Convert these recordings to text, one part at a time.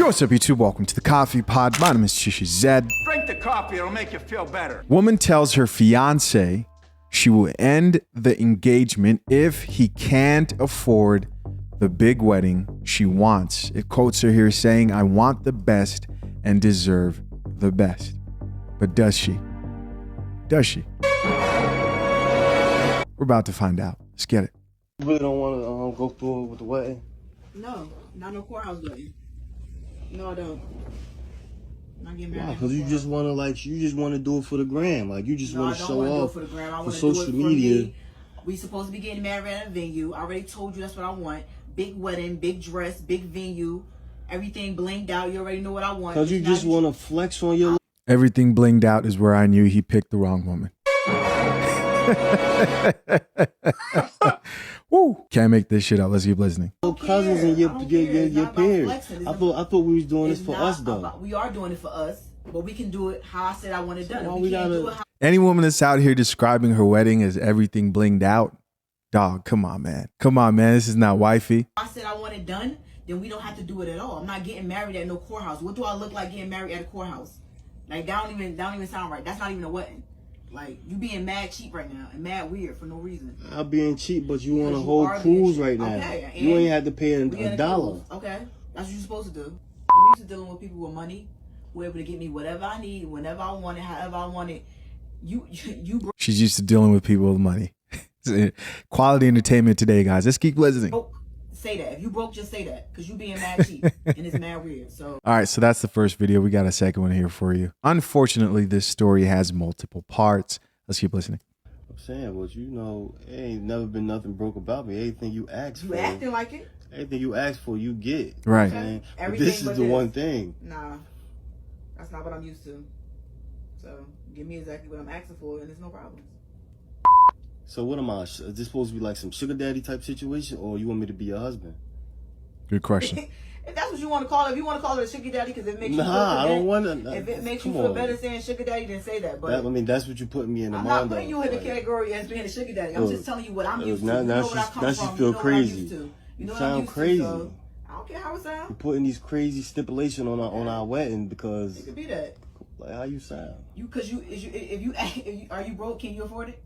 Yo, what's up, YouTube? Welcome to the Coffee Pod. My name is Shishi Zed. Drink the coffee, it'll make you feel better. Woman tells her fiance she will end the engagement if he can't afford the big wedding she wants. It quotes her here saying, "I want the best and deserve the best." But does she? Does she? We're about to find out. Let's get it. You really don't want to go through it with the wedding? No, not no courthouse wedding. No, I don't. Not getting married. Why? Because you just want to you just want to do it for the gram. Like you just want to show off for the gram. I for want to social do it media. For me. We supposed to be getting married at a venue. I already told you that's what I want. Big wedding, big dress, big venue, everything blinged out. You already know what I want. Because you just want to flex on your. Everything blinged out is where I knew he picked the wrong woman. Woo! Can't make this shit up. Let's keep listening. Your cousins and your peers. I thought we was doing this for us though. We are doing it for us, but we can do it how I said I want it done. Why We we can't gotta- do it how Any woman that's out here describing her wedding as everything blinged out, dog, come on, man. Come on, man. This is not wifey. I said I want it done, then we don't have to do it at all. I'm not getting married at no courthouse. What do I look like getting married at a courthouse? Like that don't even sound right. That's not even a wedding. Like you being mad cheap right now and mad weird for no reason. I'm being cheap, but you on a Because you whole are being cruise cheap. right now. Okay, You and ain't had to pay We in a a dollar. cruise. Okay, that's what you're supposed to do. I'm used to dealing with people with money, who are able to get me whatever I need, whenever I want it, however I want it. You She's used to dealing with people with money. Quality entertainment today, guys. Let's keep listening. All broke. Say that. If you broke, just say that, because you being mad cheap and it's mad weird. So. right, so that's the first video. We got a second one here for you. Unfortunately, this story has multiple parts. Let's keep listening. I'm saying, but you know, it ain't never been nothing broke about me. Anything you ask You for, acting like it? anything you ask for, you get. Right. You know what I'm saying? But Everything this is but the this. one thing. Nah, that's not what I'm used to. So give me exactly what I'm asking for, and there's no problems. So what am I? Is this supposed to be like some sugar daddy type situation, or you want me to be your husband? Good question. If that's what you want to call it, if you want to call it a sugar daddy because it makes you feel Nah, I better, don't want to. if it makes you feel better saying sugar daddy, then say that. But I mean, that's what you putting me in the I'm not mind putting of. you in the Like, category as being a sugar daddy. I'm just telling you what I'm used to. now- You now know where I she's- come now she from. feel You know what I'm crazy. used to. You You know what I'm sound used crazy. to. So I don't care how it sounds. You're putting these crazy stipulation on our wedding because It could be that. like how you sound. Are you broke? Can you afford it?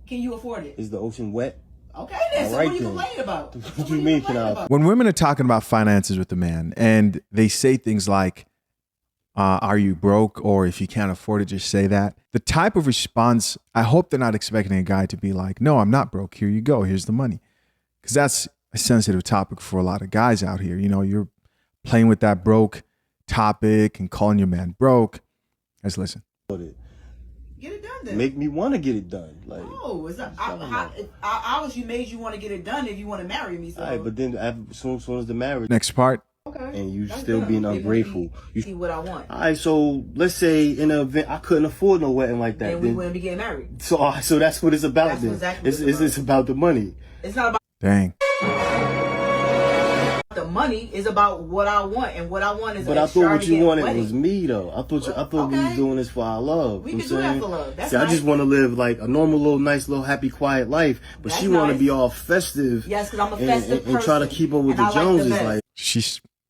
Can you afford it? Is the ocean wet? Okay, then. All So right, what are you then. complaining about? So What what you are mean, complaining can I- about? When women are talking about finances with a man and they say things like, are you broke? Or if you can't afford it, just say that. The type of response, I hope they're not expecting a guy to be like, no, I'm not broke. Here you go. Here's the money. Because that's a sensitive topic for a lot of guys out here. You know, you're playing with that broke topic and calling your man broke. Let's listen. Get it done then. Make me want to get it done. Like, No, it's not. Something like- I obviously made you want to get it done if you want to marry me. So. all right, but then as soon as the marriage Next part. Okay. and you That's still good. being They ungrateful. want me to see what I want. All right, so let's say in an event I couldn't afford no wedding like that. And we Then, wouldn't be getting married. so that's what it's about. That's then exactly what it's about the money. It's not about Dang. the money. It's about what I want, and what I want is. But an I thought what you extravagant wanted wedding. was me though. I thought we was Okay. doing this for our love. We You know can do what that I'm for saying? love. That's See, I nice. just want to live like a normal little nice little happy quiet life, but That's she want to nice. be all festive. Yes, because I'm a and, festive and try to person, keep up with and the I like the Joneses. best. Like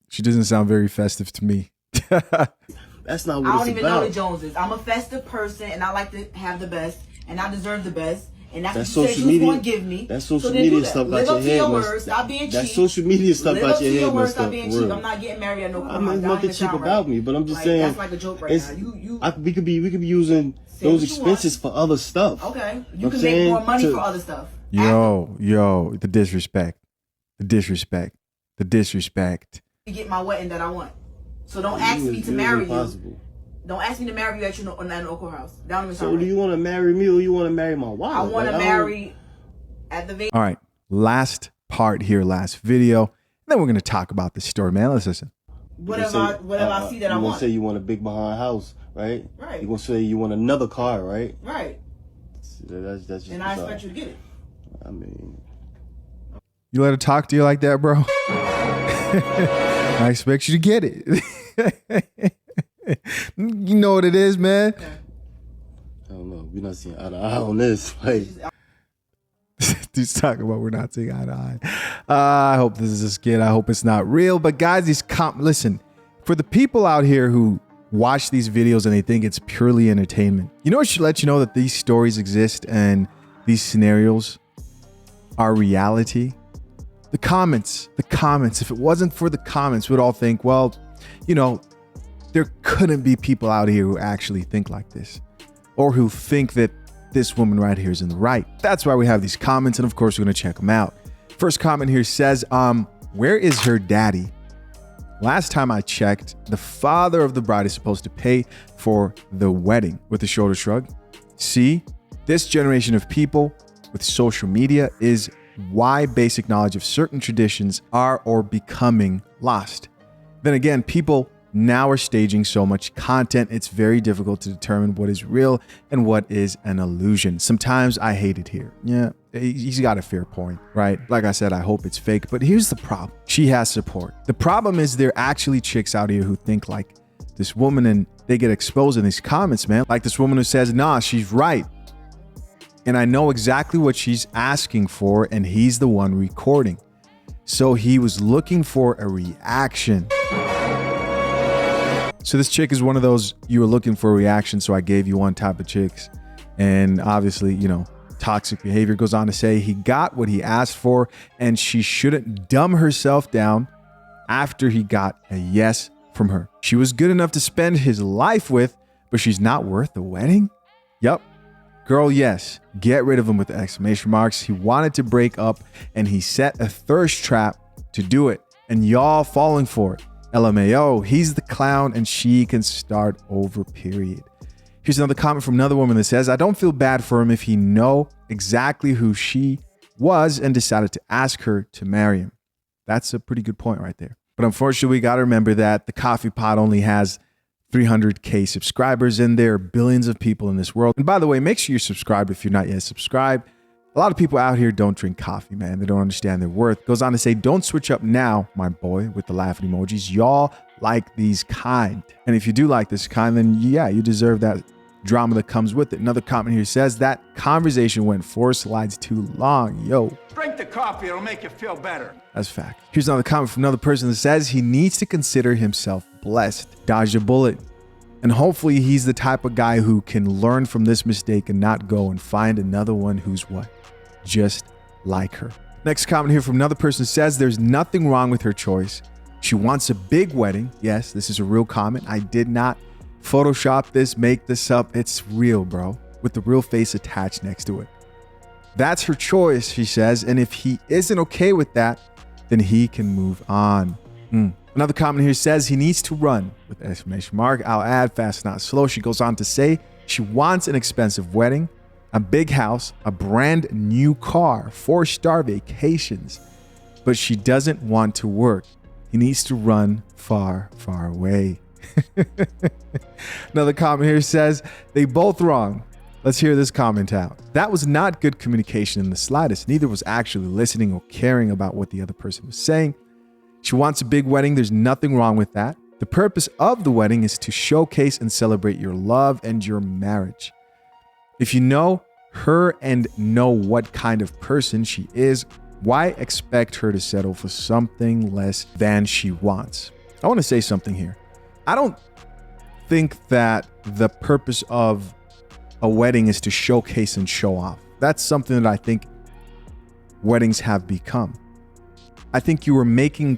She doesn't sound very festive to me. that's not I what don't it's even know about. the Joneses. I'm a festive person, and I like to have the best, and I deserve the best. And that's That's what you said social you was media. going to give me. That So social then media do that. stuff Live out your up to head. your must- words. Stop being cheap. That social media stuff Live out up to your your head words. must Stop stuff being for cheap. real. I'm not getting married at no I courthouse. mean, there's That don't nothing even cheap sound about right. me, but I'm just Like, saying. that's like a joke right it's- now. You we could be using Say those what you expenses for other stuff. okay? You I'm can make saying more money to- for other stuff. Yo, the disrespect. The disrespect. The disrespect. To get my wedding that I want. So don't It ask was- me to it was marry you. impossible. Don't ask me to marry you at your no courthouse. That don't even So sound do right. you want to marry me or you want to marry my wife? I want to Like, marry at the venue. All right. Last part here, last video. And then we're going to talk about this story, man. Let's listen. Whatever I see that I you want. gonna say you want a big behind house, right? Right. You gonna say you want another car, right? Right. That's just. And I bizarre. expect you to get it. I mean, You let her talk to you like that, bro? I expect you to get it. You know what it is, man. I don't know. We're not seeing eye to eye on this. Like, Dude's talking about we're not seeing eye to eye. I hope this is a skit. I hope it's not real. But guys, listen, For the people out here who watch these videos and they think it's purely entertainment, you know what should let you know that these stories exist and these scenarios are reality? The comments. If it wasn't for the comments, we'd all think, well, you know, there couldn't be people out here who actually think like this, or who think that this woman right here is in the right. That's why we have these comments, and of course we're gonna check them out. First comment here says, where is her daddy? Last time I checked, the father of the bride is supposed to pay for the wedding. With a shoulder shrug. See, this generation of people with social media is why basic knowledge of certain traditions are or becoming lost. Then again, people now are staging so much content, it's very difficult to determine what is real and what is an illusion. Sometimes I hate it here. Yeah, he's got a fair point, right? Like I said, I hope it's fake, but here's the problem. She has support. The problem is there are actually chicks out here who think like this woman, and they get exposed in these comments, man. Like this woman who says, nah, she's right. And I know exactly what she's asking for, and he's the one recording. So he was looking for a reaction. So this chick is one of those, you were looking for a reaction, so I gave you one type of chicks. And obviously, you know, toxic behavior. Goes on to say he got what he asked for, and she shouldn't dumb herself down after he got a yes from her. She was good enough to spend his life with, but she's not worth the wedding? Yup. Girl, yes. Get rid of him with exclamation marks. He wanted to break up, and he set a thirst trap to do it, and y'all falling for it. LMAO, he's the clown and she can start over, period. Here's another comment from another woman that says, I don't feel bad for him if he know exactly who she was and decided to ask her to marry him. That's a pretty good point right there. But unfortunately, we got to remember that the coffee pot only has 300K subscribers, and there are billions of people in this world. And by the way, make sure you're subscribed if you're not yet subscribed. A lot of people out here don't drink coffee, man. They don't understand their worth. Goes on to say, don't switch up now, my boy, with the laughing emojis. Y'all like these kind. And if you do like this kind, then yeah, you deserve that drama that comes with it. Another comment here says that conversation went 4 slides too long. Yo. Drink the coffee, it'll make you feel better. That's fact. Here's another comment from another person that says he needs to consider himself blessed. Dodge a bullet. And hopefully he's the type of guy who can learn from this mistake and not go and find another one who's what? Just like her. Next comment here from another person says there's nothing wrong with her choice. She wants a big wedding. Yes, this is a real comment. I did not Photoshop this, make this up. It's real, bro, with the real face attached next to it. That's her choice, she says. And if he isn't okay with that, then he can move on. Another comment here says he needs to run with exclamation mark. I'll add fast, not slow. She goes on to say she wants an expensive wedding, a big house, a brand new car, 4-star vacations, but she doesn't want to work. He needs to run far, far away. Another comment here says they both wrong. Let's hear this comment out. That was not good communication in the slightest. Neither was actually listening or caring about what the other person was saying. She wants a big wedding. There's nothing wrong with that. The purpose of the wedding is to showcase and celebrate your love and your marriage. If you know her and know what kind of person she is, why expect her to settle for something less than she wants? I want to say something here. I don't think that the purpose of a wedding is to showcase and show off. That's something that I think weddings have become. I think you are making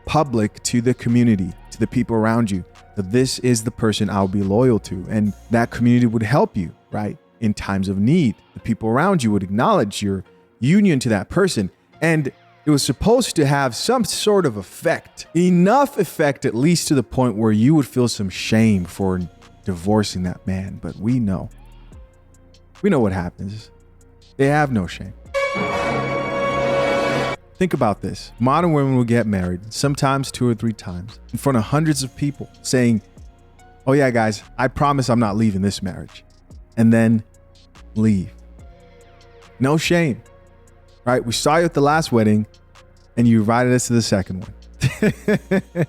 public to the community, to the people around you, that this is the person I'll be loyal to. And that community would help you, right? In times of need, the people around you would acknowledge your union to that person. And it was supposed to have some sort of effect, enough effect, at least to the point where you would feel some shame for divorcing that man. But we know what happens. They have no shame. Think about this. Modern women will get married, sometimes 2 or 3 times, in front of hundreds of people saying, oh yeah, guys, I promise I'm not leaving this marriage. And then leave. No shame, right? We saw you at the last wedding and you invited us to the second one.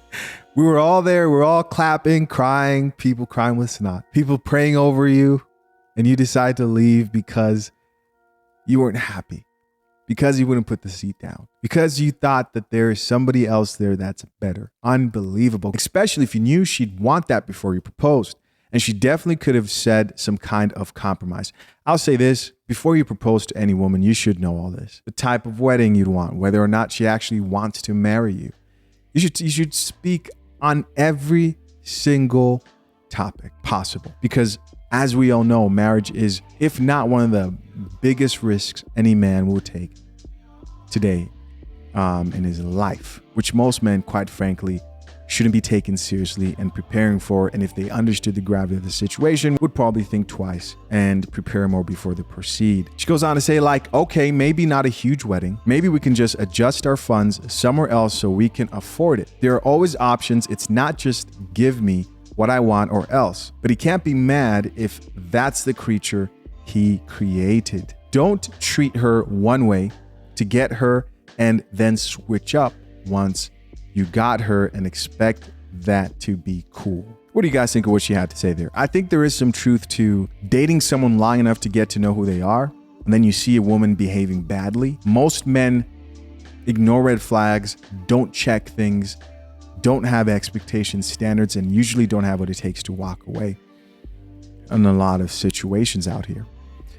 We were all there. We're all clapping, crying, people crying with snot, people praying over you, and you decide to leave because you weren't happy. because you wouldn't put the seat down, because you thought that there is somebody else there that's better. Unbelievable, especially if you knew she'd want that before you proposed. And she definitely could have said some kind of compromise. I'll say this, before you propose to any woman, you should know all this. The type of wedding you'd want, whether or not she actually wants to marry you. You should speak on every single topic possible, because as we all know, marriage is, if not one of the biggest risks any man will take today in his life, which most men, quite frankly, shouldn't be taken seriously and preparing for. And if they understood the gravity of the situation, would probably think twice and prepare more before they proceed. She goes on to say, like, okay, maybe not a huge wedding. Maybe we can just adjust our funds somewhere else so we can afford it. There are always options. It's not just give me what I want or else. But he can't be mad if that's the creature he created. Don't treat her one way to get her and then switch up once you got her and expect that to be cool. What do you guys think of what she had to say there? I think there is some truth to dating someone long enough to get to know who they are, and then you see a woman behaving badly. Most men ignore red flags, don't check things, don't have expectations, standards, and usually don't have what it takes to walk away in a lot of situations out here.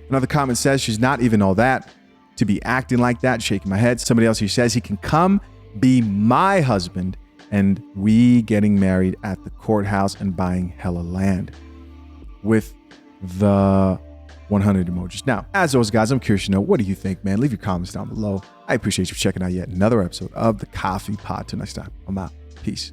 Another comment says she's not even all that to be acting like that, shaking my head. Somebody else here says he can come be my husband and we getting married at the courthouse and buying hella land, with the 100 emojis. Now, as always, guys, I'm curious to know, what do you think, man? Leave your comments down below. I appreciate you checking out yet another episode of the Coffee Pod. Till next time, I'm out. Peace.